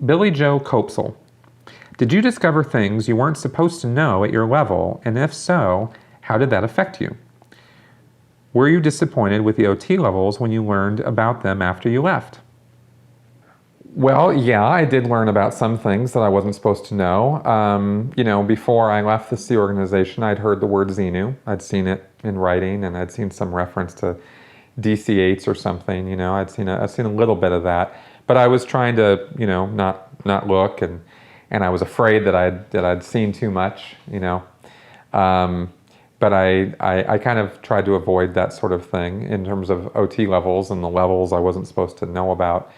Billy Joe Copesel. Did you discover things you weren't supposed to know at your level, and if so, how did that affect you? Were you disappointed with the OT levels when you learned about them after you left? Well, yeah, I did learn about some things that I wasn't supposed to know. Before I left the Sea organization, I'd heard the word Xenu. I'd seen it in writing, and I'd seen some reference to DC-8s or something. I'd seen a little bit of that, but I was trying to, not look, and I was afraid that I'd seen too much. But I kind of tried to avoid that sort of thing in terms of OT levels and the levels I wasn't supposed to know about.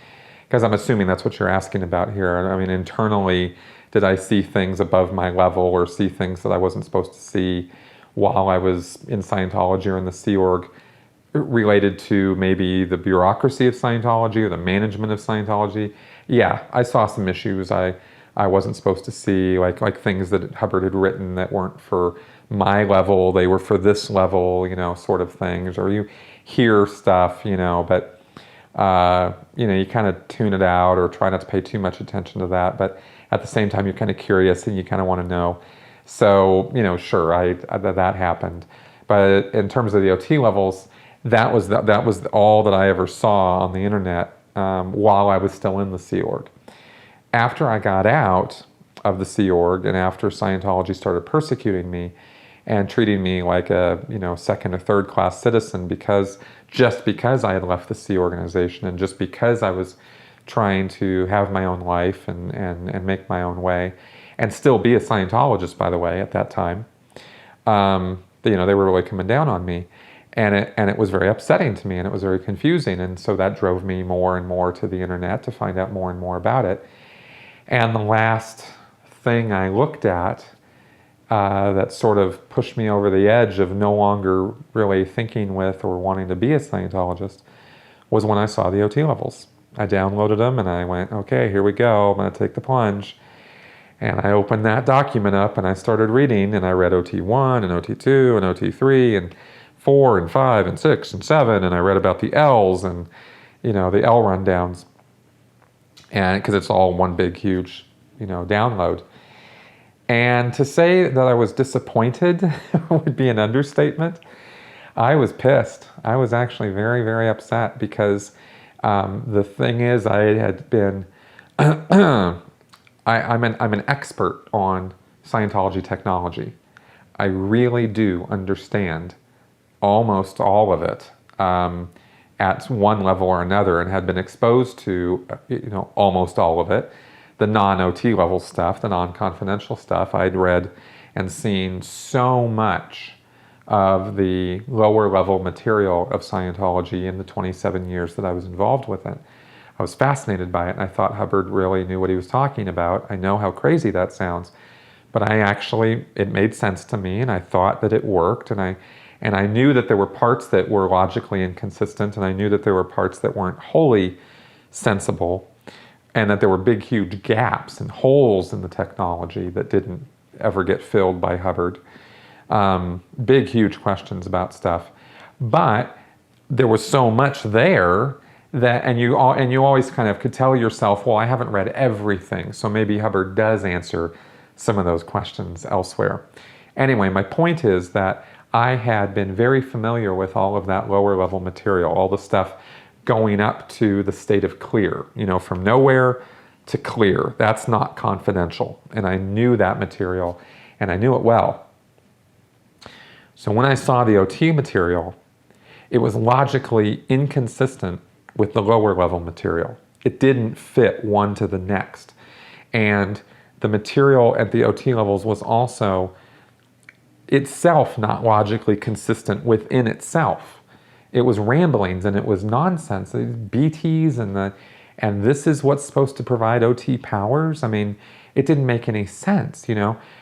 Because I'm assuming that's what you're asking about here. I mean, internally, did I see things above my level or see things that I wasn't supposed to see while I was in Scientology or in the Sea Org related to maybe the bureaucracy of Scientology or the management of Scientology? Yeah, I saw some issues I wasn't supposed to see, like things that Hubbard had written that weren't for my level, they were for this level, sort of things. Or you hear stuff, but you kind of tune it out or try not to pay too much attention to that. But at the same time, you're kind of curious and you kind of want to know. So, sure, that happened. But in terms of the OT levels, that was all that I ever saw on the internet while I was still in the Sea Org. After I got out of the Sea Org and after Scientology started persecuting me and treating me like a second or third class citizen just because I had left the Sea organization and just because I was trying to have my own life and make my own way and still be a Scientologist, by the way, at that time, they were really coming down on me. And it was very upsetting to me, and it was very confusing. And so that drove me more and more to the internet to find out more and more about it. And the last thing I looked at that sort of pushed me over the edge of no longer really thinking with or wanting to be a Scientologist was when I saw the OT levels. I downloaded them and I went, okay, here we go. I'm going to take the plunge. And I opened that document up and I started reading, and I read OT1 and OT2 and OT3 and 4 and 5 and 6 and 7, and I read about the L's and the L rundowns, and because it's all one big huge download. And to say that I was disappointed would be an understatement. I was pissed. I was actually very, very upset because the thing is, I had been I'm an expert on Scientology technology. I really do understand almost all of it at one level or another, and had been exposed to almost all of it. The non-OT level stuff, the non-confidential stuff, I'd read and seen so much of the lower level material of Scientology in the 27 years that I was involved with it. I was fascinated by it, and I thought Hubbard really knew what he was talking about. I know how crazy that sounds, but it made sense to me, and I thought that it worked, and I knew that there were parts that were logically inconsistent, and I knew that there were parts that weren't wholly sensible, and that there were big, huge gaps and holes in the technology that didn't ever get filled by Hubbard. Big, huge questions about stuff. But there was so much there that, and you always kind of could tell yourself, well, I haven't read everything, so maybe Hubbard does answer some of those questions elsewhere. Anyway, my point is that I had been very familiar with all of that lower level material, all the stuff going up to the state of clear, from nowhere to clear. That's not confidential. And I knew that material, and I knew it well. So when I saw the OT material, it was logically inconsistent with the lower level material. It didn't fit one to the next. And the material at the OT levels was also itself not logically consistent within itself. It was ramblings and it was nonsense. BTs and this is what's supposed to provide OT powers. I mean, it didn't make any sense,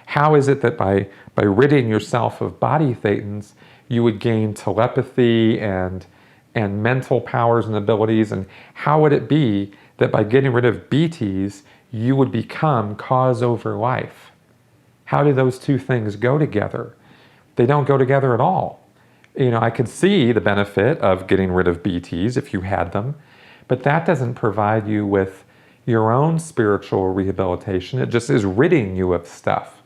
How is it that by ridding yourself of body thetans, you would gain telepathy and mental powers and abilities? And how would it be that by getting rid of BTs, you would become cause over life? How do those two things go together? They don't go together at all. I could see the benefit of getting rid of BTs if you had them, but that doesn't provide you with, your own spiritual rehabilitation. It just is ridding you of stuff.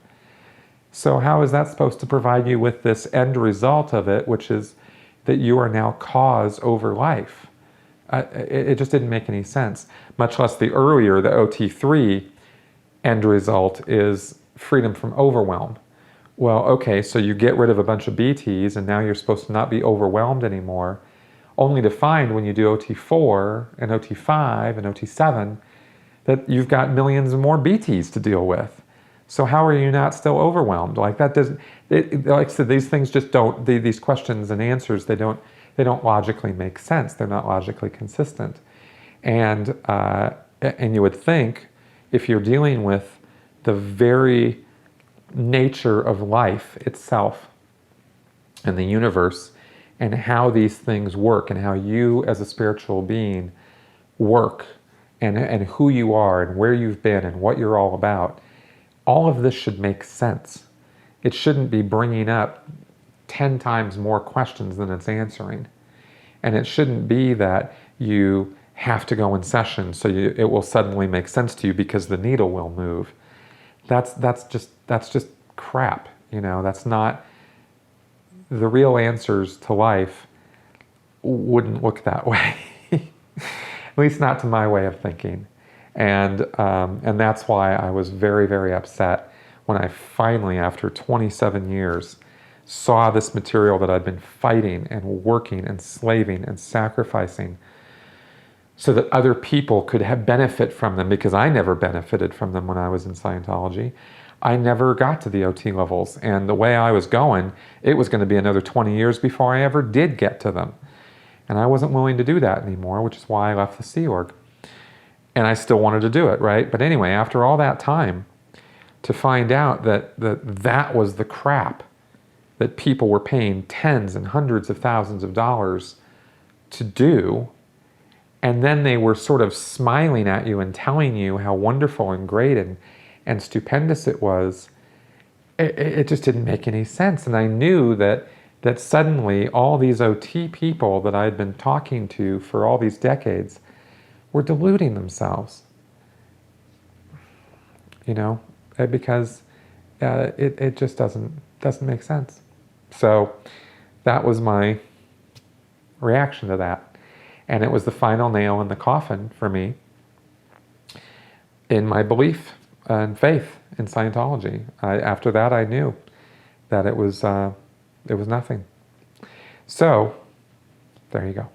So how is that supposed to provide you with this end result of it, which is that you are now cause over life? It just didn't make any sense, much less the earlier, the OT3 end result is freedom from overwhelm. Well, okay, so you get rid of a bunch of BTs and now you're supposed to not be overwhelmed anymore, only to find when you do OT4 and OT5 and OT7 that you've got millions more BTs to deal with. So how are you not still overwhelmed? Like that doesn't, like I said, these things just don't, these questions and answers, they don't logically make sense. They're not logically consistent. And you would think if you're dealing with the very nature of life itself and the universe and how these things work and how you as a spiritual being work and who you are and where you've been and what you're all about, all of this should make sense. It shouldn't be bringing up 10 times more questions than it's answering. And it shouldn't be that you have to go in session so it will suddenly make sense to you because the needle will move. That's just crap. That's not the real answers to life. Wouldn't look that way. At least not to my way of thinking. And that's why I was very, very upset when I finally, after 27 years, saw this material that I'd been fighting and working and slaving and sacrificing so that other people could have benefit from them, because I never benefited from them when I was in Scientology. I never got to the OT levels, and the way I was going, it was going to be another 20 years before I ever did get to them. And I wasn't willing to do that anymore, which is why I left the Sea Org. And I still wanted to do it, right? But anyway, after all that time, to find out that was the crap that people were paying tens and hundreds of thousands of dollars to do, and then they were sort of smiling at you and telling you how wonderful and great and stupendous it was, it just didn't make any sense. And I knew that suddenly all these OT people that I had been talking to for all these decades were deluding themselves, because it just doesn't make sense. So that was my reaction to that. And it was the final nail in the coffin for me in my belief and faith in Scientology. After that, I knew that it was nothing. So there you go.